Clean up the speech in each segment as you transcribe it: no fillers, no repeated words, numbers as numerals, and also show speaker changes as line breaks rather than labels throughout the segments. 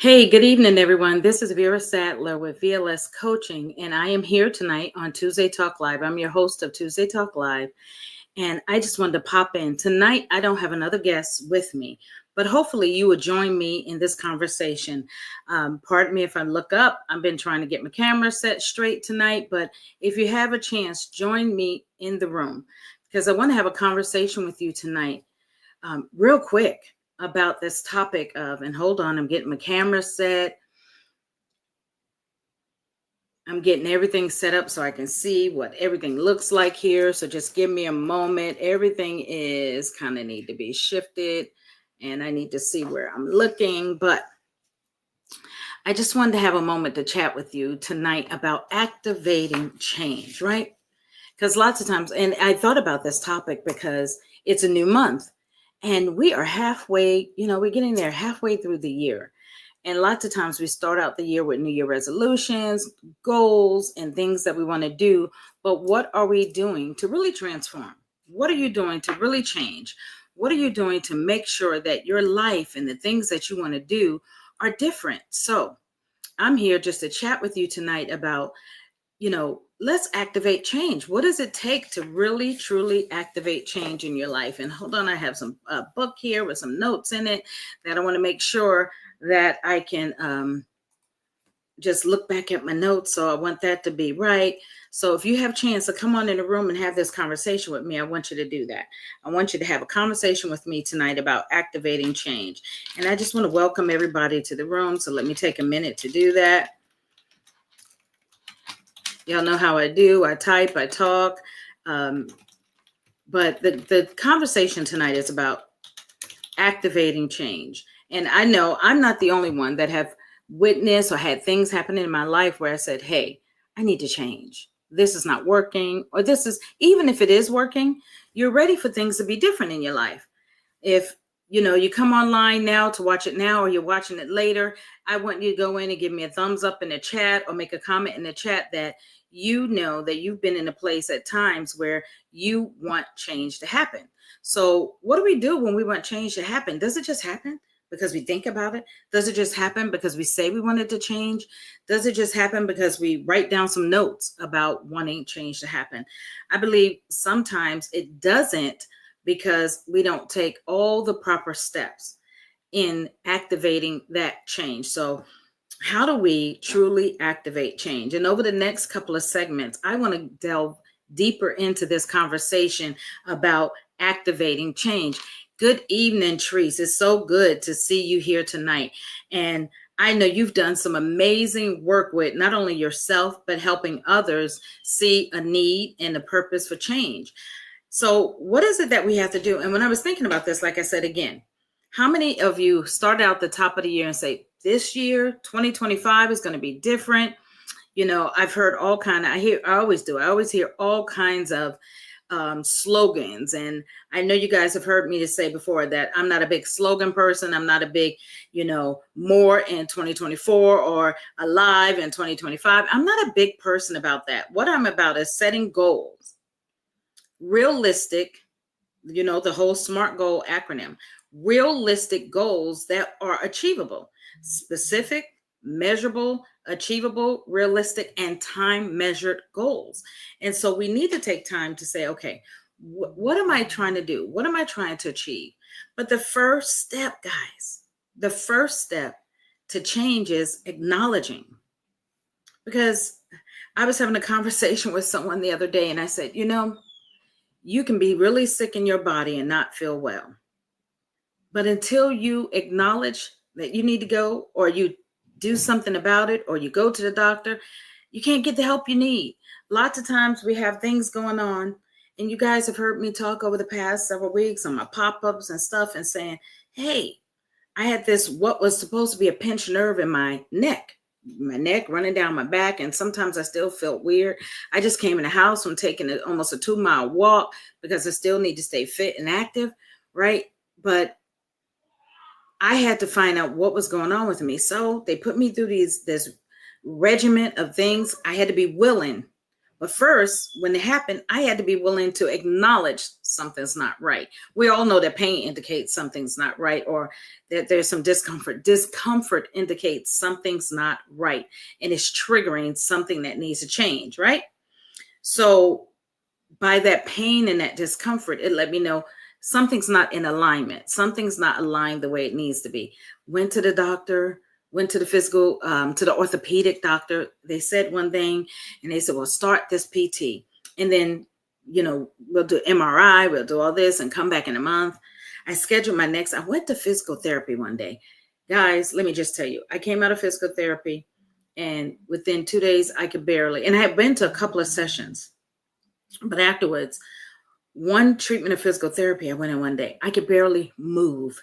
Hey, good evening, everyone. This is Vera Sadler with VLS Coaching, and I am here tonight on Tuesday Talk Live. I'm your host of Tuesday Talk Live, and I just wanted to pop in. Tonight, I don't have another guest with me, but hopefully you will join me in this conversation. Pardon me if I look up. I've been trying to get my camera set straight tonight, but if you have a chance, join me in the room because I want to have a conversation with you tonight real quick about this topic of, and hold on, I'm getting my camera set. I'm getting everything set up so I can see what everything looks like here. So just give me a moment. Everything is kind of need to be shifted and I need to see where I'm looking. But I just wanted to have a moment to chat with you tonight about activating change, right? Because lots of times, and I thought about this topic because it's a new month and we are halfway, we're getting there halfway through the year. And lots of times we start out the year with New Year resolutions, goals, and things that we want to do. But what are we doing to really transform? What are you doing to really change? What are you doing to make sure that your life and the things that you want to do are different? So I'm here just to chat with you tonight about let's activate change. What does it take to really, truly activate change in your life? And hold on, I have some book here with some notes in it that I want to make sure that I can just look back at my notes. So I want that to be right. So if you have a chance to come on in the room and have this conversation with me, I want you to do that. I want you to have a conversation with me tonight about activating change. And I just want to welcome everybody to the room. So let me take a minute to do that. Y'all know how I do. I type, I talk. But the conversation tonight is about activating change. And I know I'm not the only one that have witnessed or had things happen in my life where I said, hey, I need to change. This is not working. Or this is, even if it is working, you're ready for things to be different in your life. If you come online now to watch it now or you're watching it later, I want you to go in and give me a thumbs up in the chat or make a comment in the chat that you know that you've been in a place at times where you want change to happen. So what do we do when we want change to happen? Does it just happen because we think about it? Does it just happen because we say we wanted to change? Does it just happen because we write down some notes about wanting change to happen? I believe sometimes it doesn't, because we don't take all the proper steps in activating that change. So how do we truly activate change? And over the next couple of segments, I want to delve deeper into this conversation about activating change. Good evening, Treese. It's so good to see you here tonight. And I know you've done some amazing work with not only yourself, but helping others see a need and a purpose for change. So what is it that we have to do? And when I was thinking about this, like I said, again, how many of you start out the top of the year and say, this year, 2025 is going to be different? I've heard all kind of, I always hear all kinds of slogans. And I know you guys have heard me to say before that I'm not a big slogan person. I'm not a big, more in 2024 or alive in 2025. I'm not a big person about that. What I'm about is setting goals. Realistic, the whole SMART goal acronym, realistic goals that are achievable, specific, measurable, achievable, realistic, and time measured goals. And so we need to take time to say, okay, what am I trying to do? What am I trying to achieve? But the first step, guys, the first step to change is acknowledging. Because I was having a conversation with someone the other day and I said, you can be really sick in your body and not feel well. But until you acknowledge that you need to go, or you do something about it, or you go to the doctor, you can't get the help you need. Lots of times we have things going on, and you guys have heard me talk over the past several weeks on my pop-ups and stuff and saying, hey, I had this, what was supposed to be a pinched nerve in my neck running down my back. And sometimes I still felt weird. I just came in the house from taking almost a 2-mile walk because I still need to stay fit and active. Right. But I had to find out what was going on with me. So they put me through this regiment of things. I had to be willing But first, when it happened, I had to be willing to acknowledge something's not right. We all know that pain indicates something's not right, or that there's some discomfort. Discomfort indicates something's not right, and it's triggering something that needs to change, right? So by that pain and that discomfort, it let me know something's not in alignment. Something's not aligned the way it needs to be. Went to the doctor, went to the physical, to the orthopedic doctor. They said one thing, and they said, well, start this PT. And then, we'll do MRI, we'll do all this and come back in a month. I scheduled my next, I went to physical therapy one day. Guys, let me just tell you, I came out of physical therapy, and within 2 days, I could barely, and I had been to a couple of sessions, but afterwards, one treatment of physical therapy, I went in one day, I could barely move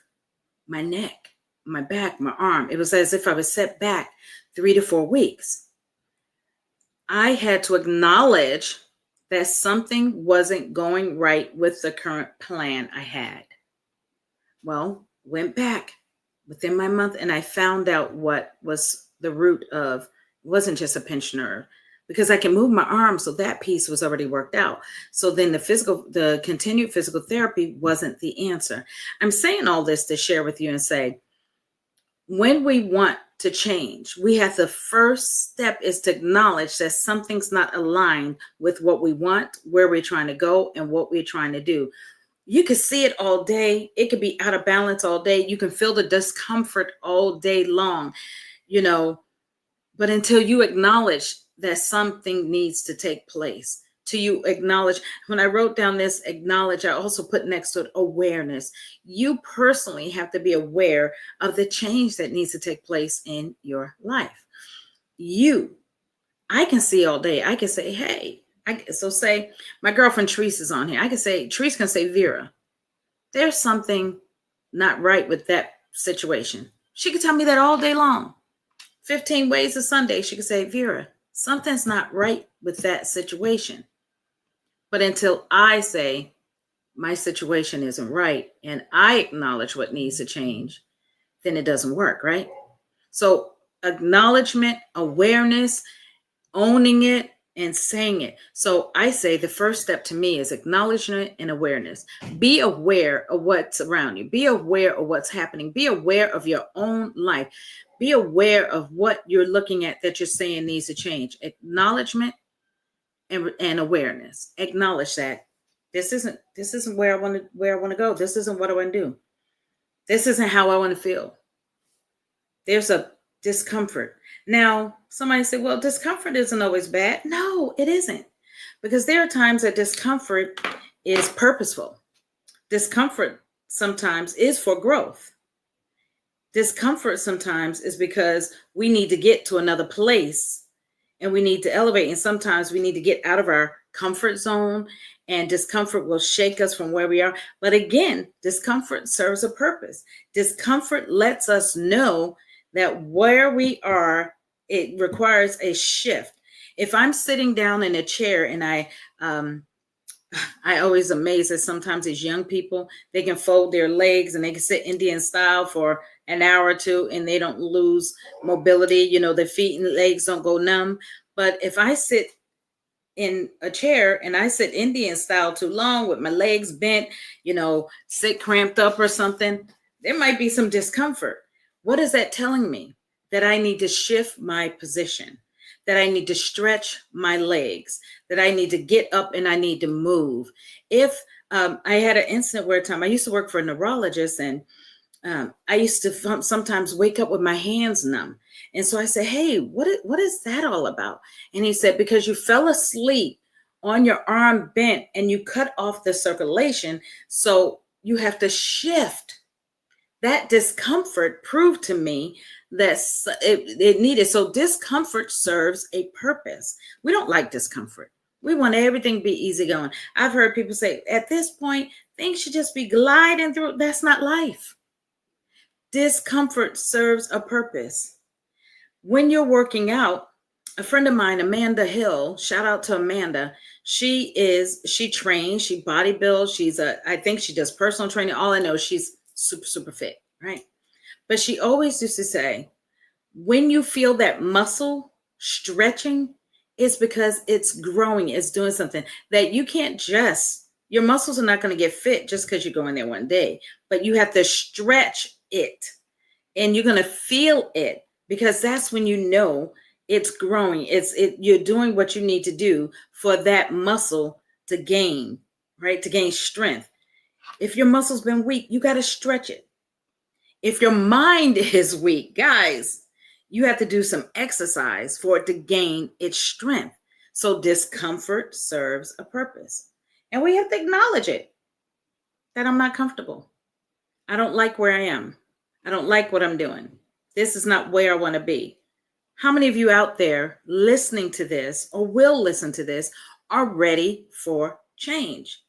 my neck, my back, my arm. It was as if I was set back 3 to 4 weeks. I had to acknowledge that something wasn't going right with the current plan I had. Well, went back within my month, and I found out what was the root of, it wasn't just a pinched nerve, because I can move my arm, so that piece was already worked out. So then the continued physical therapy wasn't the answer. I'm saying all this to share with you and say, when we want to change, the first step is to acknowledge that something's not aligned with what we want, where we're trying to go, and what we're trying to do. You can see it all day. It could be out of balance all day. You can feel the discomfort all day long, but until you acknowledge that something needs to take place, till you acknowledge. When I wrote down this acknowledge, I also put next to it awareness. You personally have to be aware of the change that needs to take place in your life. I can see all day. I can say, hey, so say my girlfriend Treese is on here. I can say, Treese can say, Vera, there's something not right with that situation. She could tell me that all day long. 15 ways of Sunday, she could say, Vera, something's not right with that situation. But until I say my situation isn't right and I acknowledge what needs to change, then it doesn't work, right? So acknowledgement, awareness, owning it, and saying it. So I say the first step to me is acknowledgement and awareness. Be aware of what's around you. Be aware of what's happening. Be aware of your own life. Be aware of what you're looking at that you're saying needs to change. Acknowledgement and awareness. Acknowledge that this isn't where I want to go. This isn't what I want to do. This isn't how I want to feel. There's a discomfort. Now, somebody say, well, discomfort isn't always bad. No, it isn't. Because there are times that discomfort is purposeful. Discomfort sometimes is for growth. Discomfort sometimes is because we need to get to another place and we need to elevate. And sometimes we need to get out of our comfort zone, and discomfort will shake us from where we are. But again, discomfort serves a purpose. Discomfort lets us know that where we are, it requires a shift. If I'm sitting down in a chair and I always amaze that sometimes these young people, they can fold their legs and they can sit Indian style for an hour or two and they don't lose mobility. Their feet and legs don't go numb. But if I sit in a chair and I sit Indian style too long with my legs bent, sit cramped up or something, there might be some discomfort. What is that telling me? That I need to shift my position, that I need to stretch my legs, that I need to get up and I need to move. If I had an incident where I used to work for a neurologist, and I used to sometimes wake up with my hands numb. And so I said, hey, what is that all about? And he said, because you fell asleep on your arm bent and you cut off the circulation. So you have to shift. That discomfort proved to me that it needed. So discomfort serves a purpose. We don't like discomfort. We want everything to be easy going. I've heard people say, at this point, things should just be gliding through. That's not life. Discomfort serves a purpose. When you're working out, a friend of mine, Amanda Hill, shout out to Amanda. She trains, she bodybuilds. I think she does personal training. All I know, she's super, super fit, right? But she always used to say, when you feel that muscle stretching, It's because it's growing, it's doing something that you can't just, your muscles are not going to get fit just because you go in there one day, but you have to stretch it and you're going to feel it, because that's when you know it's growing. You're doing what you need to do for that muscle to gain, right? To gain strength. If your muscle's been weak, you got to stretch it. If your mind is weak, guys, you have to do some exercise for it to gain its strength. So discomfort serves a purpose. And we have to acknowledge it, that I'm not comfortable. I don't like where I am. I don't like what I'm doing. This is not where I want to be. How many of you out there listening to this or will listen to this are ready for change?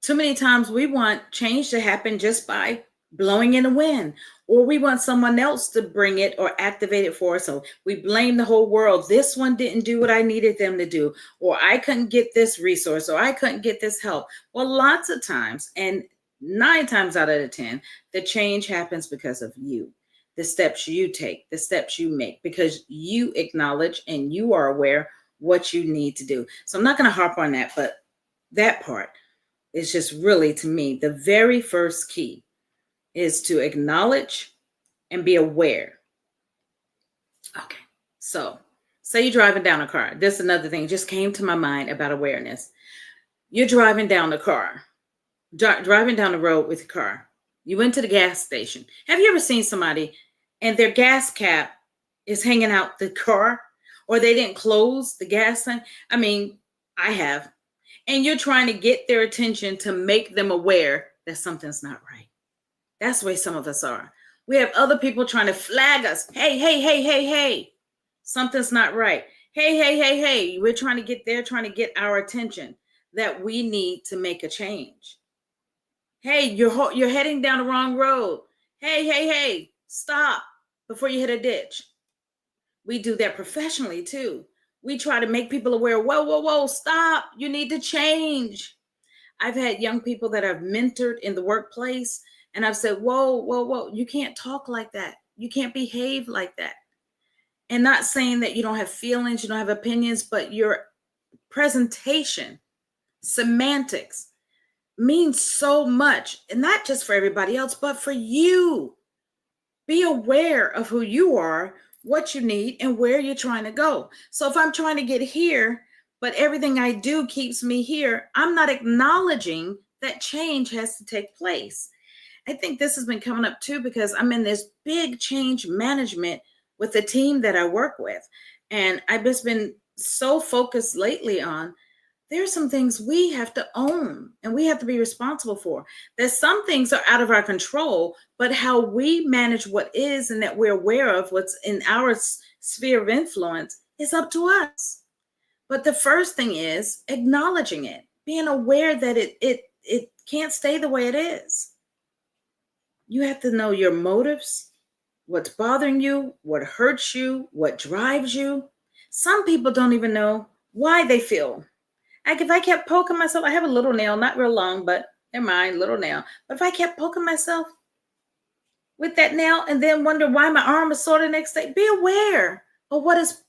Too many times we want change to happen just by blowing in the wind, or we want someone else to bring it or activate it for us. So we blame the whole world. This one didn't do what I needed them to do, or I couldn't get this resource, or I couldn't get this help. Well, lots of times, and 9 times out of the 10, the change happens because of you. The steps you take, the steps you make, because you acknowledge and you are aware what you need to do. So I'm not going to harp on that, but that part is just really, to me, the very first key is to acknowledge and be aware. Okay, so say you're driving down a car. This is another thing just came to my mind about awareness. You're driving down the car, driving down the road with your car. You went to the gas station. Have you ever seen somebody and their gas cap is hanging out the car, or they didn't close the gas tank? I mean, I have. And you're trying to get their attention to make them aware that something's not right. That's the way some of us are. We have other people trying to flag us. Hey, hey, hey, hey, hey. Something's not right. Hey, hey, hey, hey. We're trying to get there, trying to get our attention that we need to make a change. Hey, you're heading down the wrong road. Hey, hey, hey, stop before you hit a ditch. We do that professionally too. We try to make people aware. Whoa, whoa, whoa, stop. You need to change. I've had young people that I've mentored in the workplace, and I've said, whoa, whoa, whoa, you can't talk like that. You can't behave like that. And not saying that you don't have feelings, you don't have opinions, but your presentation, semantics, means so much, and not just for everybody else, but for you. Be aware of who you are, what you need, and where you're trying to go. So if I'm trying to get here, but everything I do keeps me here, I'm not acknowledging that change has to take place. I think this has been coming up too, because I'm in this big change management with the team that I work with. And I've just been so focused lately on, there's some things we have to own and we have to be responsible for. There's some things are out of our control, but how we manage what is and that we're aware of what's in our sphere of influence is up to us. But the first thing is acknowledging it, being aware that it can't stay the way it is. You have to know your motives, what's bothering you, what hurts you, what drives you. Some people don't even know why they feel. Like if I kept poking myself, I have a little nail, not real long, but never mind, little nail. But if I kept poking myself with that nail and then wonder why my arm is sore the next day, be aware of what is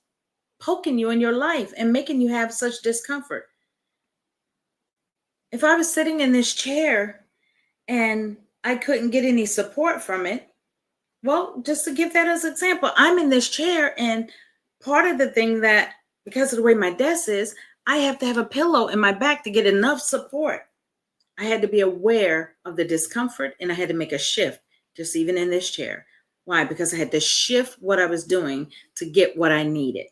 poking you in your life and making you have such discomfort. If I was sitting in this chair and I couldn't get any support from it, well, just to give that as an example, I'm in this chair, and part of the thing that, because of the way my desk is, I have to have a pillow in my back to get enough support. I had to be aware of the discomfort, and I had to make a shift, just even in this chair. Why? Because I had to shift what I was doing to get what I needed.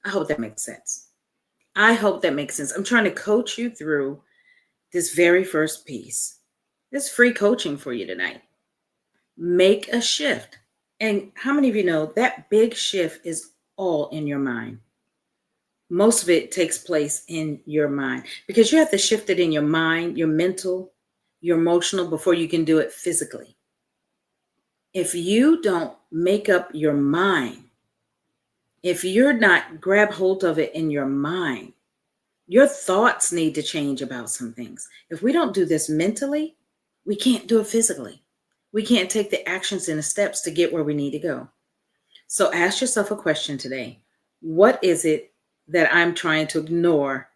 I hope that makes sense. I hope that makes sense. I'm trying to coach you through this very first piece. This free coaching for you tonight. Make a shift. And how many of you know that big shift is all in your mind? Most of it takes place in your mind, because you have to shift it in your mind, your mental, your emotional, before you can do it physically. If you don't make up your mind, if you're not grab hold of it in your mind, your thoughts need to change about some things. If we don't do this mentally, we can't do it physically. We can't take the actions and the steps to get where we need to go. So ask yourself a question today. What is it that I'm trying to ignore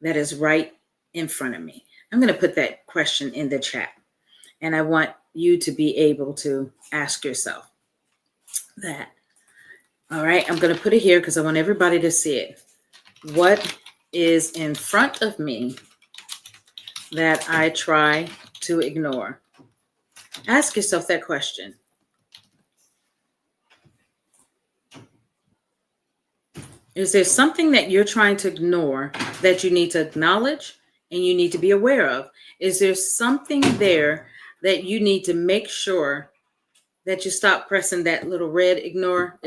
that is right in front of me? I'm going to put that question in the chat. And I want you to be able to ask yourself that. All right, I'm going to put it here because I want everybody to see it. What is in front of me that I try to ignore? Ask yourself that question. Is there something that you're trying to ignore that you need to acknowledge and you need to be aware of? Is there something there that you need to make sure that you stop pressing that little red ignore?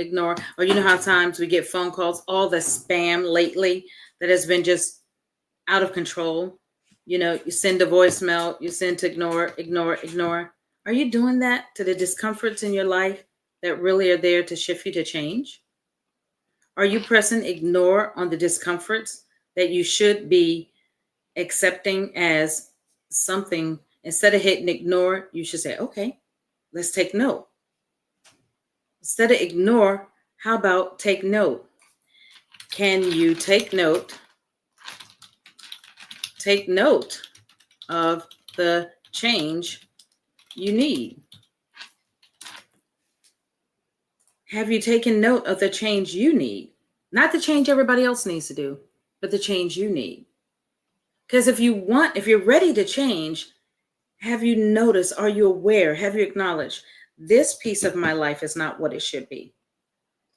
Or you know how times we get phone calls, all the spam lately that has been just out of control. You know, you send a voicemail, you send to ignore. Are you doing that to the discomforts in your life that really are there to shift you to change? Are you pressing ignore on the discomforts that you should be accepting as something? Instead of hitting ignore, you should say, okay, let's take note. Instead of ignore, how about take note? Can you take note? Take note of the change you need. Have you taken note of the change you need? Not the change everybody else needs to do, but the change you need. Because if you're ready to change, have you noticed, are you aware, have you acknowledged this piece of my life is not what it should be?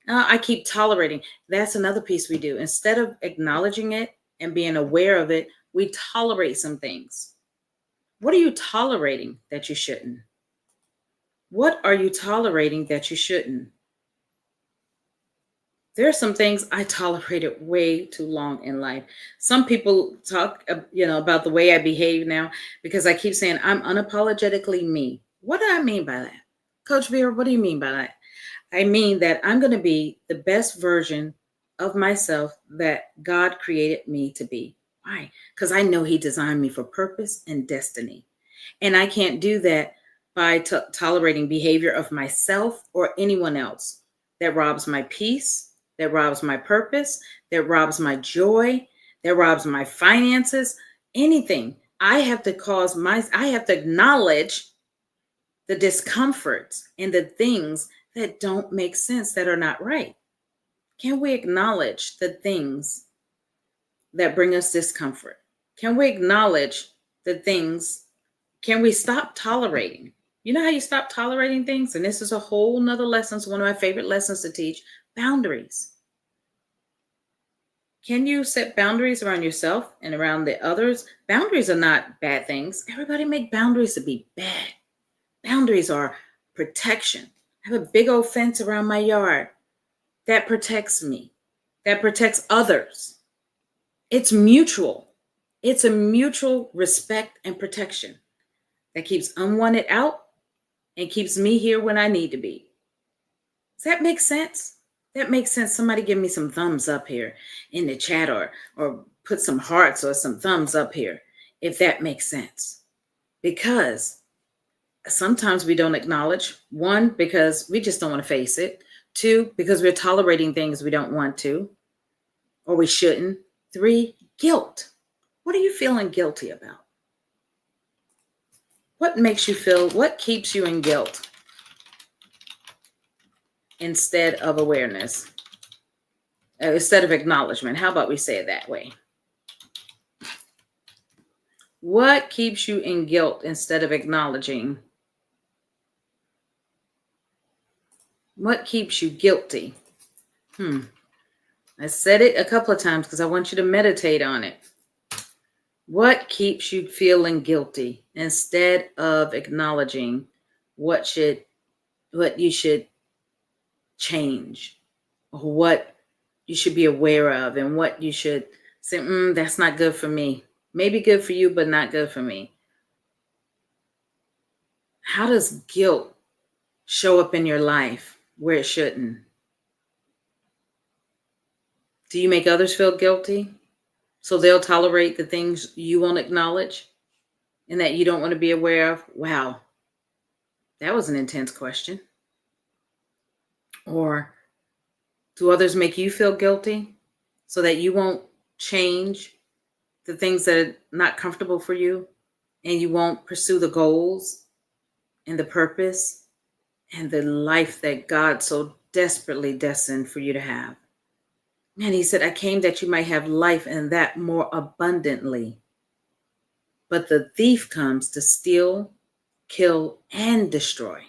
I keep tolerating. That's another piece we do. Instead of acknowledging it and being aware of it, we tolerate some things. What are you tolerating that you shouldn't? What are you tolerating that you shouldn't? There are some things I tolerated way too long in life. Some people talk, about the way I behave now because I keep saying I'm unapologetically me. What do I mean by that? Coach Vera, what do you mean by that? I mean that I'm going to be the best version of myself that God created me to be. Why? Because I know He designed me for purpose and destiny. And I can't do that by tolerating behavior of myself or anyone else that robs my peace, that robs my purpose, that robs my joy, that robs my finances, anything. I have to acknowledge the discomforts and the things that don't make sense, that are not right. Can we acknowledge the things that bring us discomfort? Can we acknowledge the things? Can we stop tolerating? You know how you stop tolerating things? And this is a whole nother lesson. It's one of my favorite lessons to teach. Boundaries. Can you set boundaries around yourself and around the others? Boundaries are not bad things. Everybody make boundaries to be bad. Boundaries are protection. I have a big old fence around my yard that protects me, that protects others. It's mutual. It's a mutual respect and protection that keeps unwanted out and keeps me here when I need to be. Does that make sense? That makes sense. Somebody give me some thumbs up here in the chat, or put some hearts or some thumbs up here if that makes sense. Because sometimes we don't acknowledge. One, because we just don't want to face it. Two, because we're tolerating things we don't want to or we shouldn't. Three, guilt. What are you feeling guilty about? What makes you feel, what keeps you in guilt instead of awareness? Instead of acknowledgement. How about we say it that way? What keeps you in guilt instead of acknowledging? What keeps you guilty? I said it a couple of times because I want you to meditate on it. What keeps you feeling guilty instead of acknowledging what you should change, or what you should be aware of, and what you should say, that's not good for me. Maybe good for you, but not good for me. How does guilt show up in your life where it shouldn't? Do you make others feel guilty so they'll tolerate the things you won't acknowledge and that you don't want to be aware of? Wow, that was an intense question. Or do others make you feel guilty so that you won't change the things that are not comfortable for you, and you won't pursue the goals and the purpose and the life that God so desperately destined for you to have. Man, he said, I came that you might have life and that more abundantly. But the thief comes to steal, kill, and destroy.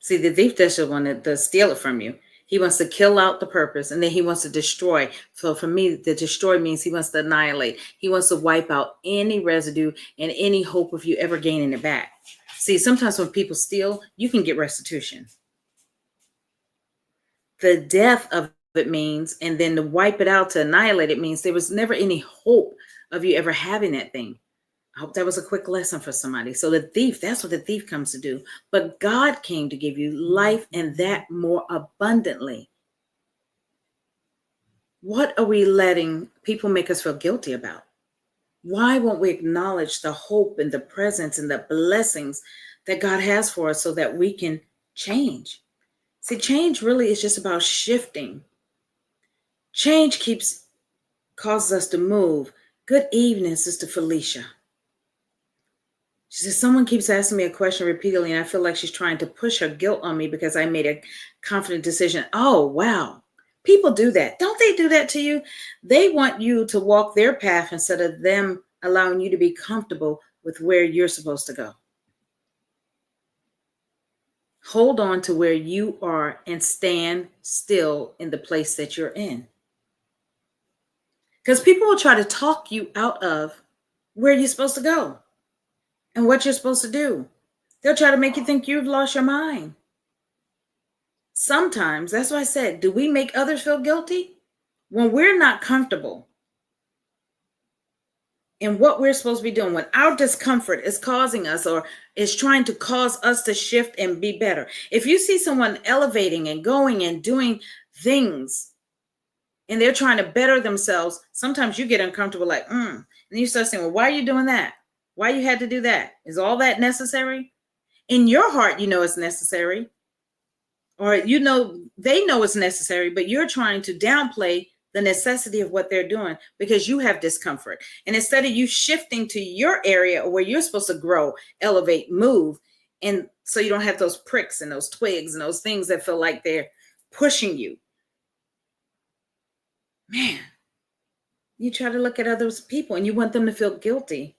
See, the thief doesn't want to steal it from you. He wants to kill out the purpose, and then he wants to destroy. So for me, the destroy means he wants to annihilate. He wants to wipe out any residue and any hope of you ever gaining it back. See, sometimes when people steal, you can get restitution. The death of it means, and then to wipe it out, to annihilate it, means there was never any hope of you ever having that thing. I hope that was a quick lesson for somebody. So the thief, that's what the thief comes to do. But God came to give you life and that more abundantly. What are we letting people make us feel guilty about? Why won't we acknowledge the hope and the presence and the blessings that God has for us so that we can change? See, change really is just about shifting. Change causes us to move. Good evening, Sister Felicia. She says, someone keeps asking me a question repeatedly, and I feel like she's trying to push her guilt on me because I made a confident decision. Oh, wow. People do that. Don't they do that to you? They want you to walk their path instead of them allowing you to be comfortable with where you're supposed to go. Hold on to where you are and stand still in the place that you're in. Because people will try to talk you out of where you're supposed to go and what you're supposed to do. They'll try to make you think you've lost your mind. Sometimes, that's why I said, do we make others feel guilty? When we're not comfortable in what we're supposed to be doing, when our discomfort is causing us or is trying to cause us to shift and be better. If you see someone elevating and going and doing things and they're trying to better themselves, sometimes you get uncomfortable like, and you start saying, well, why are you doing that? Why you had to do that? Is all that necessary? In your heart, you know it's necessary. Or they know it's necessary, but you're trying to downplay the necessity of what they're doing because you have discomfort. And instead of you shifting to your area where you're supposed to grow, elevate, move, and so you don't have those pricks and those twigs and those things that feel like they're pushing you. Man, you try to look at other people and you want them to feel guilty.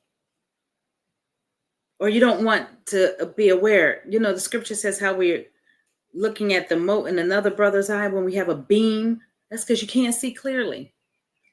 Or you don't want to be aware. The scripture says how we're looking at the mote in another brother's eye when we have a beam. That's because you can't see clearly.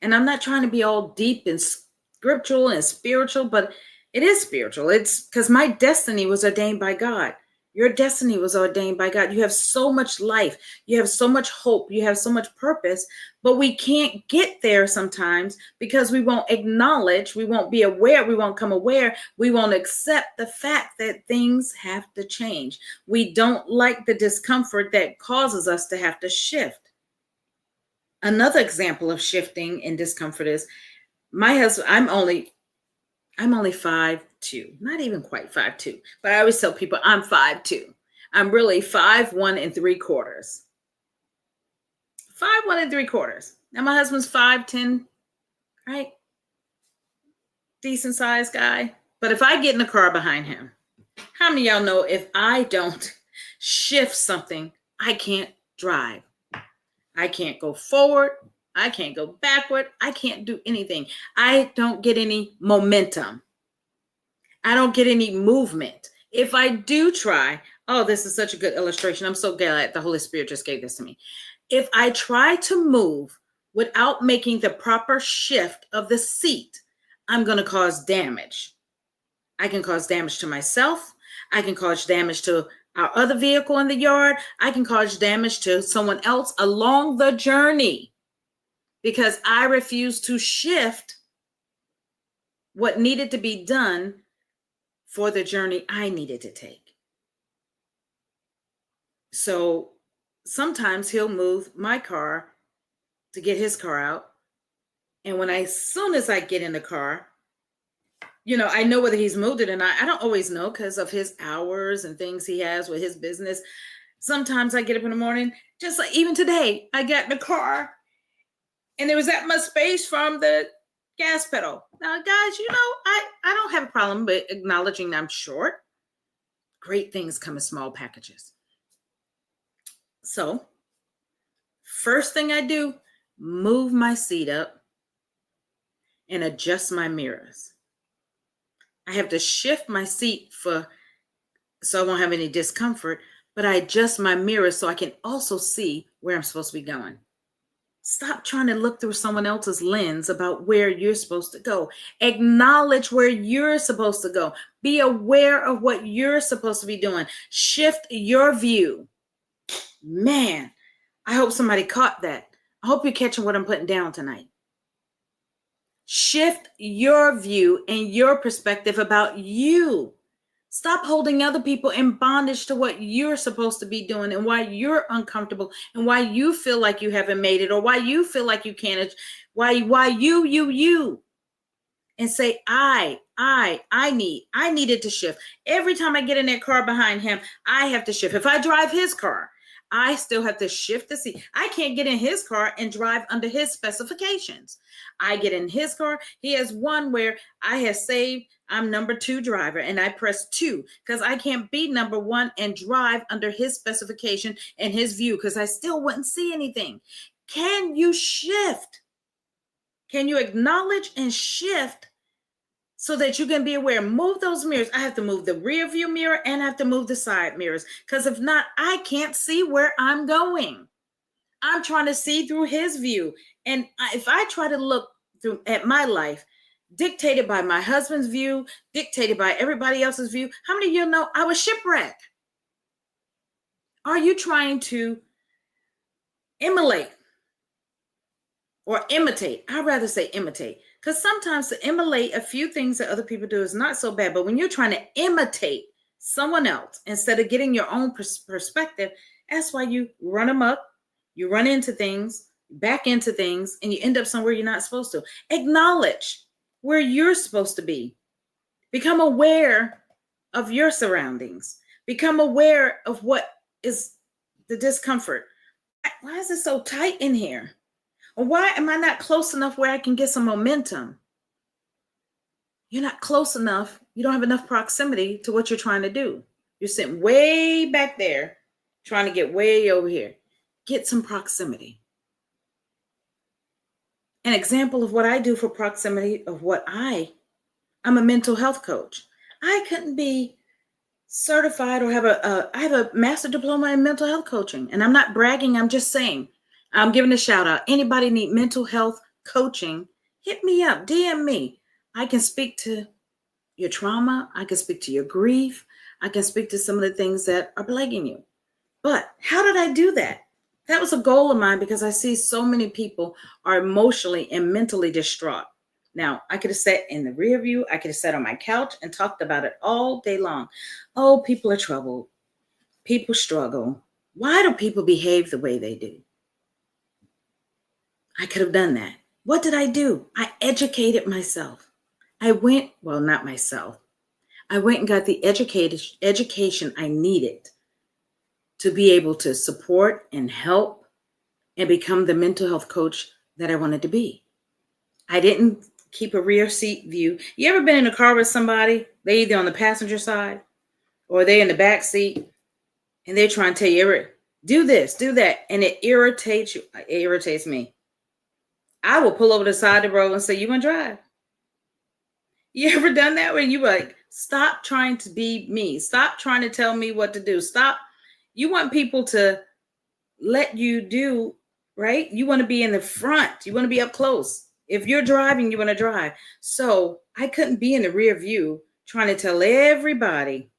And I'm not trying to be all deep and scriptural and spiritual, but it is spiritual. It's because my destiny was ordained by God. Your destiny was ordained by God. You have so much life. You have so much hope. You have so much purpose, but we can't get there sometimes because we won't acknowledge, we won't be aware, we won't come aware, we won't accept the fact that things have to change. We don't like the discomfort that causes us to have to shift. Another example of shifting and discomfort is my husband. I'm only 5'2", not even quite 5'2", but I always tell people I'm 5'2". I'm really 5'1" and 3/4. 5'1" and 3/4. Now my husband's 5'10", right? Decent sized guy. But if I get in the car behind him, how many of y'all know if I don't shift something, I can't drive? I can't go forward. I can't go backward. I can't do anything. I don't get any momentum. I don't get any movement. If I do try, this is such a good illustration. I'm so glad the Holy Spirit just gave this to me. If I try to move without making the proper shift of the seat, I'm going to cause damage. I can cause damage to myself. I can cause damage to our other vehicle in the yard. I can cause damage to someone else along the journey because I refuse to shift what needed to be done for the journey I needed to take. So sometimes he'll move my car to get his car out. And as soon as I get in the car, I know whether he's moved it or not. I don't always know because of his hours and things he has with his business. Sometimes I get up in the morning, just like even today, I got in the car And there was that much space from the gas pedal. Now, guys, I don't have a problem with acknowledging I'm short. Great things come in small packages. So, first thing I do, move my seat up and adjust my mirrors. I have to shift my seat so I won't have any discomfort, but I adjust my mirrors so I can also see where I'm supposed to be going. Stop trying to look through someone else's lens about where you're supposed to go. Acknowledge where you're supposed to go. Be aware of what you're supposed to be doing. Shift your view. Man, I hope somebody caught that. I hope you're catching what I'm putting down tonight. Shift your view and your perspective about you. Stop holding other people in bondage to what you're supposed to be doing and why you're uncomfortable and why you feel like you haven't made it or why you feel like you can't. Why you. And say, I needed to shift. Every time I get in that car behind him, I have to shift. If I drive his car, I still have to shift the seat. I can't get in his car and drive under his specifications. I get in his car. He has one where I have saved, I'm number 2 driver, and I press 2 because I can't be number 1 and drive under his specification and his view because I still wouldn't see anything. Can you shift? Can you acknowledge and shift so that you can be aware? Move those mirrors. I have to move the rear view mirror and I have to move the side mirrors because if not, I can't see where I'm going. I'm trying to see through his view. And if I try to look through at my life, dictated by my husband's view, dictated by everybody else's view, how many of you know I was shipwrecked? Are you trying to emulate or imitate? I'd rather say imitate. Because sometimes to emulate a few things that other people do is not so bad. But when you're trying to imitate someone else instead of getting your own perspective, that's why you run amok, you run into things, back into things, and you end up somewhere you're not supposed to. Acknowledge where you're supposed to be. Become aware of your surroundings. Become aware of what is the discomfort. Why is it so tight in here? Or why am I not close enough where I can get some momentum? You're not close enough. You don't have enough proximity to what you're trying to do. You're sitting way back there, trying to get way over here. Get some proximity. An example of what I do for proximity of what I'm a mental health coach. I couldn't be certified or I have a master diploma in mental health coaching. And I'm not bragging. I'm just saying. I'm giving a shout out. Anybody need mental health coaching? Hit me up, DM me. I can speak to your trauma. I can speak to your grief. I can speak to some of the things that are plaguing you. But how did I do that? That was a goal of mine because I see so many people are emotionally and mentally distraught. Now, I could have sat in the rear view. I could have sat on my couch and talked about it all day long. Oh, people are troubled. People struggle. Why do people behave the way they do? I could have done that. What did I do? I educated myself. Not myself. I went and got the education I needed to be able to support and help and become the mental health coach that I wanted to be. I didn't keep a rear seat view. You ever been in a car with somebody? They either on the passenger side or they in the back seat and they're trying to tell you, do this, do that. And it irritates you. It irritates me. I will pull over the side of the road and say, you want to drive? You ever done that when you like, stop trying to be me. Stop trying to tell me what to do. Stop. You want people to let you do, right? You want to be in the front. You want to be up close. If you're driving, you want to drive. So I couldn't be in the rear view trying to tell everybody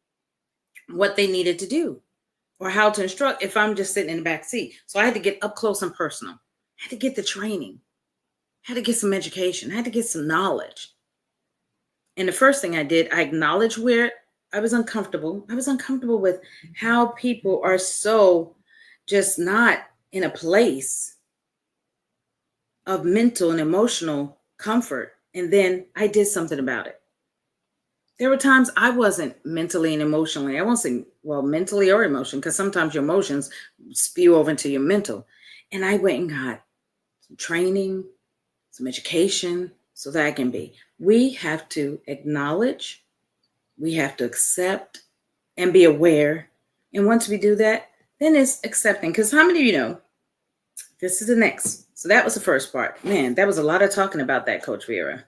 what they needed to do or how to instruct if I'm just sitting in the back seat. So I had to get up close and personal. I had to get the training. I had to get some education. I had to get some knowledge. And the first thing I did, I acknowledged where I was uncomfortable. I was uncomfortable with how people are so just not in a place of mental and emotional comfort. And then I did something about it. There were times I wasn't mentally and emotionally. I won't say, mentally or emotion, because sometimes your emotions spew over into your mental. And I went and got training, some education, so that I can be. We have to acknowledge, we have to accept and be aware. And once we do that, then it's accepting. Because how many of you know, this is the next. So that was the first part. Man, that was a lot of talking about that, Coach Vera.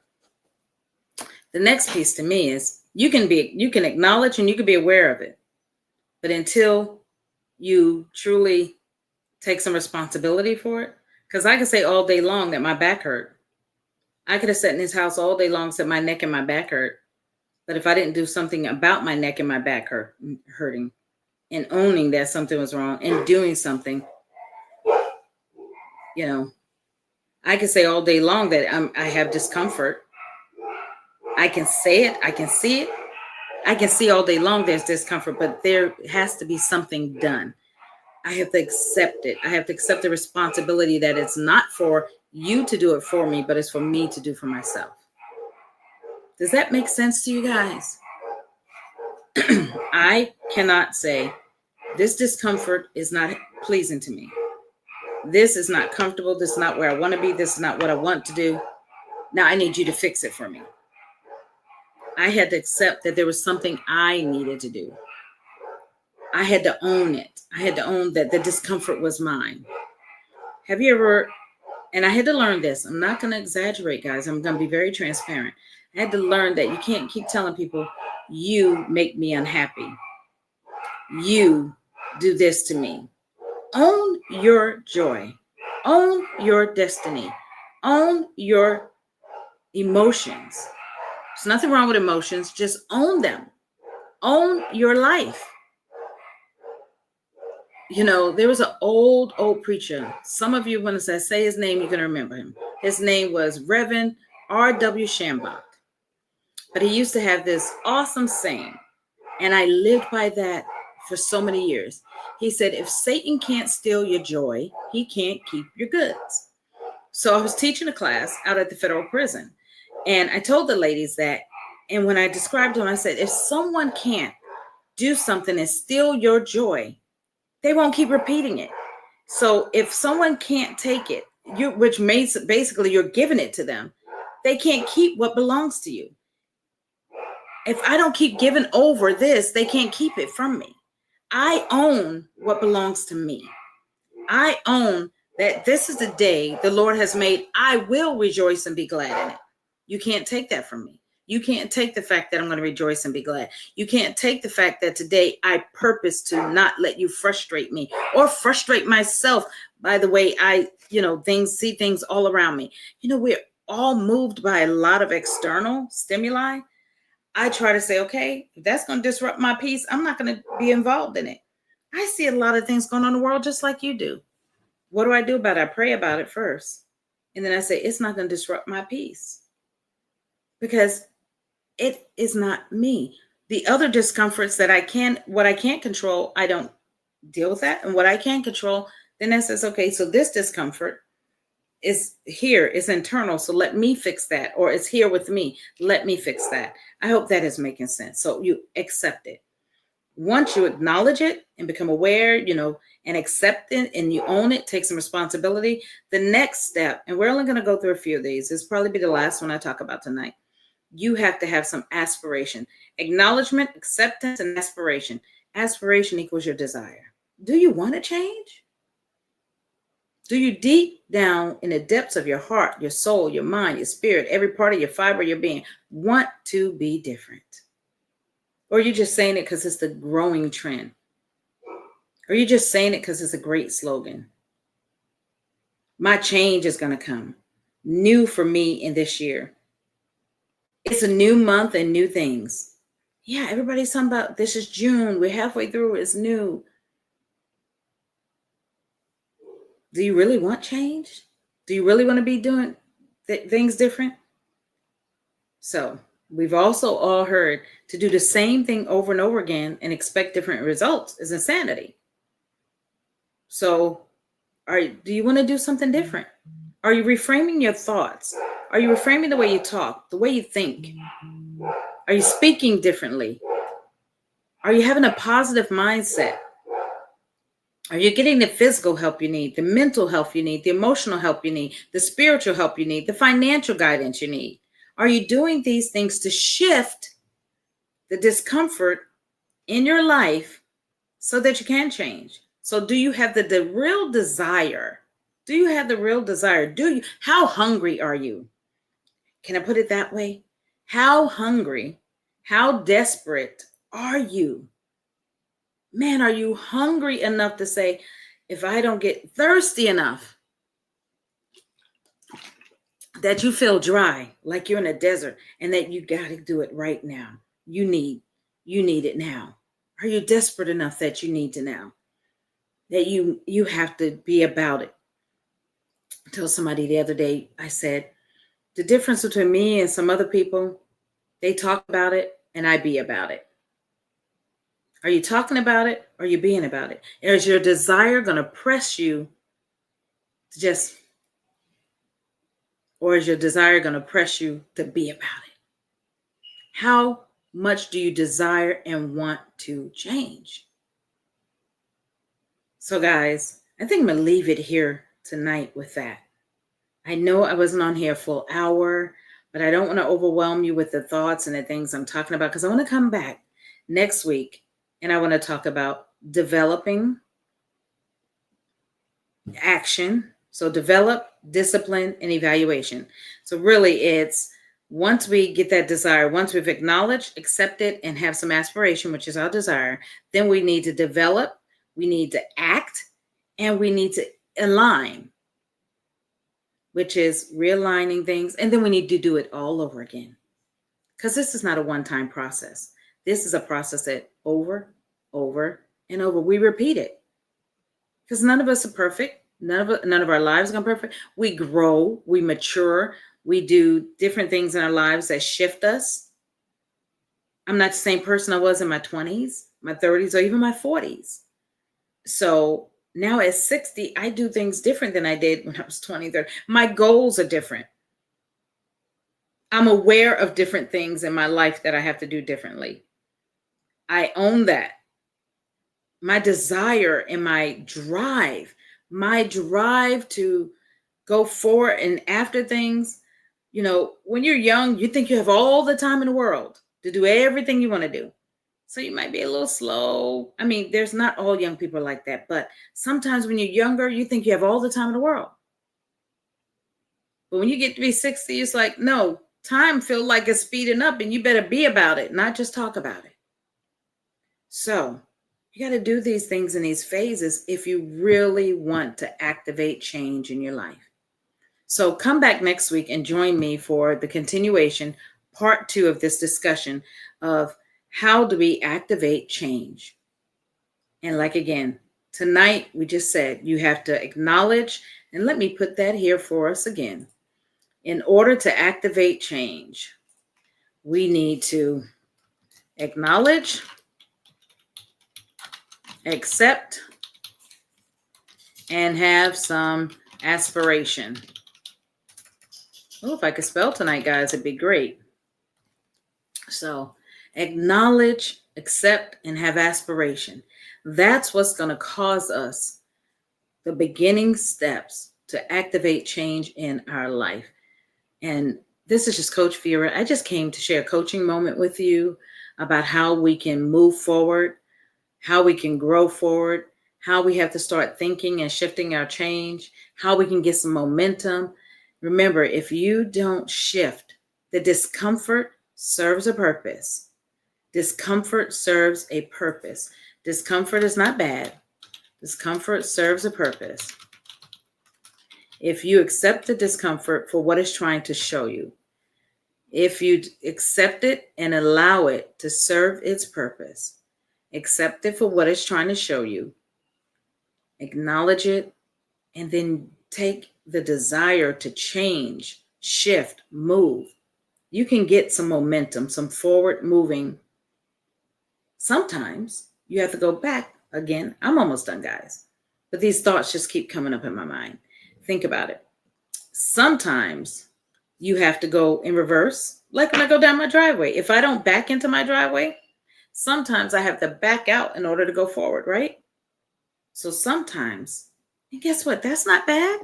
The next piece to me is you can acknowledge and you can be aware of it. But until you truly take some responsibility for it, because I could say all day long that my back hurt. I could have sat in this house all day long, said my neck and my back hurt. But if I didn't do something about my neck and my back hurting and owning that something was wrong and doing something, you know, I could say all day long that I have discomfort. I can say it. I can see it. I can see all day long there's discomfort, but there has to be something done. I have to accept it. I have to accept the responsibility that it's not for you to do it for me, but it's for me to do for myself. Does that make sense to you guys? I cannot say this discomfort is not pleasing to me. This is not comfortable. This is not where I want to be. This is not what I want to do. Now I need you to fix it for me. I had to accept that there was something I needed to do. I had to own it. I had to own that the discomfort was mine. Have you ever, and I had to learn this. I'm not going to exaggerate, guys. I'm going to be very transparent. I had to learn that you can't keep telling people, you make me unhappy. You do this to me. Own your joy. Own your destiny. Own your emotions. There's nothing wrong with emotions. Just own them. Own your life. You know, there was an old preacher. Some of you, when I say his name, you're going to remember him. His name was Reverend R.W. Shambach. But he used to have this awesome saying, and I lived by that for so many years. He said, if Satan can't steal your joy, he can't keep your goods. So I was teaching a class out at the federal prison, and I told the ladies that, and when I described them, I said, if someone can't do something and steal your joy, they won't keep repeating it. So if someone can't take it, which means basically you're giving it to them, they can't keep what belongs to you. If I don't keep giving over this, they can't keep it from me. I own what belongs to me. I own that this is the day the Lord has made. I will rejoice and be glad in it. You can't take that from me. You can't take the fact that I'm going to rejoice and be glad. You can't take the fact that today I purpose to not let you frustrate me or frustrate myself by the way I, see things all around me. We're all moved by a lot of external stimuli. I try to say, okay, if that's going to disrupt my peace, I'm not going to be involved in it. I see a lot of things going on in the world just like you do. What do I do about it? I pray about it first. And then I say, it's not going to disrupt my peace because it is not me. The other discomforts that what I can't control, I don't deal with that. And what I can control, then that says, okay, so this discomfort is here, it's internal. So let me fix that. Or it's here with me. Let me fix that. I hope that is making sense. So you accept it. Once you acknowledge it and become aware, and accept it and you own it, take some responsibility. The next step, and we're only going to go through a few of these. This will probably be the last one I talk about tonight. You have to have some aspiration, acknowledgement, acceptance, and aspiration. Aspiration equals your desire. Do you want to change? Do you deep down in the depths of your heart, your soul, your mind, your spirit, every part of your fiber, your being, want to be different? Or are you just saying it because it's the growing trend? Or are you just saying it because it's a great slogan? My change is going to come. New for me in this year. It's a new month and new things. Yeah, everybody's talking about this is June. We're halfway through. It's new. Do you really want change? Do you really want to be doing things different? So we've also all heard to do the same thing over and over again and expect different results is insanity. So do you want to do something different? Are you reframing your thoughts? Are you reframing the way you talk, the way you think? Are you speaking differently? Are you having a positive mindset? Are you getting the physical help you need, the mental health you need, the emotional help you need, the spiritual help you need, the financial guidance you need? Are you doing these things to shift the discomfort in your life so that you can change? So do you have the real desire? Do you have the real desire? How hungry are you? Can I put it that way? How hungry, how desperate are you? Man, are you hungry enough to say, if I don't get thirsty enough, that you feel dry, like you're in a desert, and that you got to do it right now? You need it now. Are you desperate enough that you need to now? That you have to be about it. I told somebody the other day, I said, the difference between me and some other people, they talk about it and I be about it. Are you talking about it or are you being about it? Is your desire going to press you to just, or is your desire going to press you to be about it? How much do you desire and want to change? So guys, I think I'm going to leave it here tonight with that. I know I wasn't on here a full hour, but I don't want to overwhelm you with the thoughts and the things I'm talking about, because I want to come back next week and I want to talk about developing action. So develop, discipline, and evaluation. So really it's once we get that desire, once we've acknowledged, accepted, and have some aspiration, which is our desire, then we need to develop, we need to act, and we need to align, which is realigning things. And then we need to do it all over again. Because this is not a one-time process. This is a process that over, and over, we repeat it. Because none of us are perfect. None of our lives are perfect. We grow, we mature, we do different things in our lives that shift us. I'm not the same person I was in my 20s, my 30s, or even my 40s. So now at 60, I do things different than I did when I was 20, 30. My goals are different. I'm aware of different things in my life that I have to do differently. I own that. My desire and my drive to go forward and after things, when you're young, you think you have all the time in the world to do everything you want to do. So you might be a little slow. I mean, there's not all young people like that, but sometimes when you're younger, you think you have all the time in the world. But when you get to be 60, it's like, no, time feels like it's speeding up and you better be about it, not just talk about it. So you got to do these things in these phases if you really want to activate change in your life. So come back next week and join me for the continuation, part 2 of this discussion of how do we activate change? And like again, tonight we just said you have to acknowledge, and let me put that here for us again. In order to activate change, we need to acknowledge, accept, and have some aspiration. Oh, if I could spell tonight, guys, it'd be great. So acknowledge, accept, and have aspiration. That's what's going to cause us the beginning steps to activate change in our life. And this is just Coach Vera. I just came to share a coaching moment with you about how we can move forward, how we can grow forward, how we have to start thinking and shifting our change, how we can get some momentum. Remember, if you don't shift, the discomfort serves a purpose. Discomfort serves a purpose. Discomfort is not bad. Discomfort serves a purpose. If you accept the discomfort for what it's trying to show you, if you accept it and allow it to serve its purpose, accept it for what it's trying to show you, acknowledge it, and then take the desire to change, shift, move, you can get some momentum, some forward moving. Sometimes you have to go back again. I'm almost done, guys. But these thoughts just keep coming up in my mind. Think about it. Sometimes you have to go in reverse. Like when I go down my driveway, if I don't back into my driveway, sometimes I have to back out in order to go forward, right? So sometimes, and guess what? That's not bad.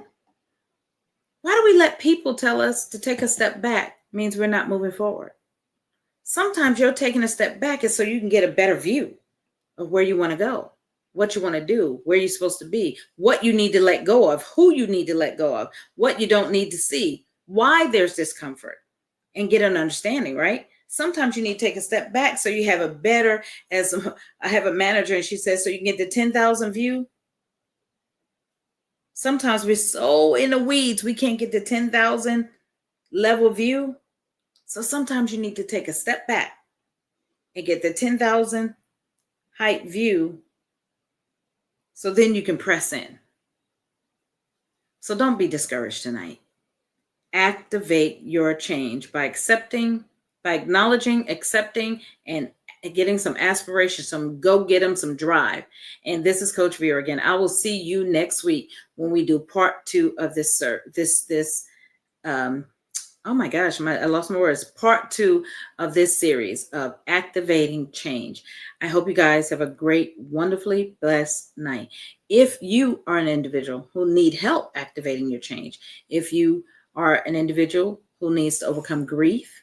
Why do we let people tell us to take a step back means we're not moving forward? Sometimes you're taking a step back is so you can get a better view of where you want to go, what you want to do, where you're supposed to be, what you need to let go of, who you need to let go of, what you don't need to see, why there's discomfort, and get an understanding, right? Sometimes you need to take a step back so you have a better, as I have a manager and she says, so you can get the 10,000 view. Sometimes we're so in the weeds, we can't get the 10,000 level view. So sometimes you need to take a step back and get the 10,000 height view so then you can press in. So don't be discouraged tonight. Activate your change by acknowledging, accepting, and getting some aspiration, some go get them, some drive. And this is Coach Vera again. I will see you next week when we do part 2 of this oh my gosh, I lost my words. Part 2 of this series of activating change. I hope you guys have a great, wonderfully blessed night. If you are an individual who need help activating your change, if you are an individual who needs to overcome grief,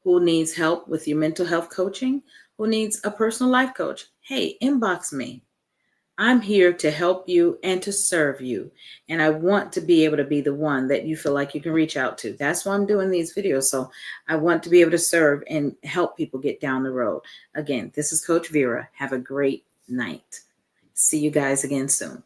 who needs help with your mental health coaching, who needs a personal life coach, hey, inbox me. I'm here to help you and to serve you. And I want to be able to be the one that you feel like you can reach out to. That's why I'm doing these videos. So I want to be able to serve and help people get down the road. Again, this is Coach Vera. Have a great night. See you guys again soon.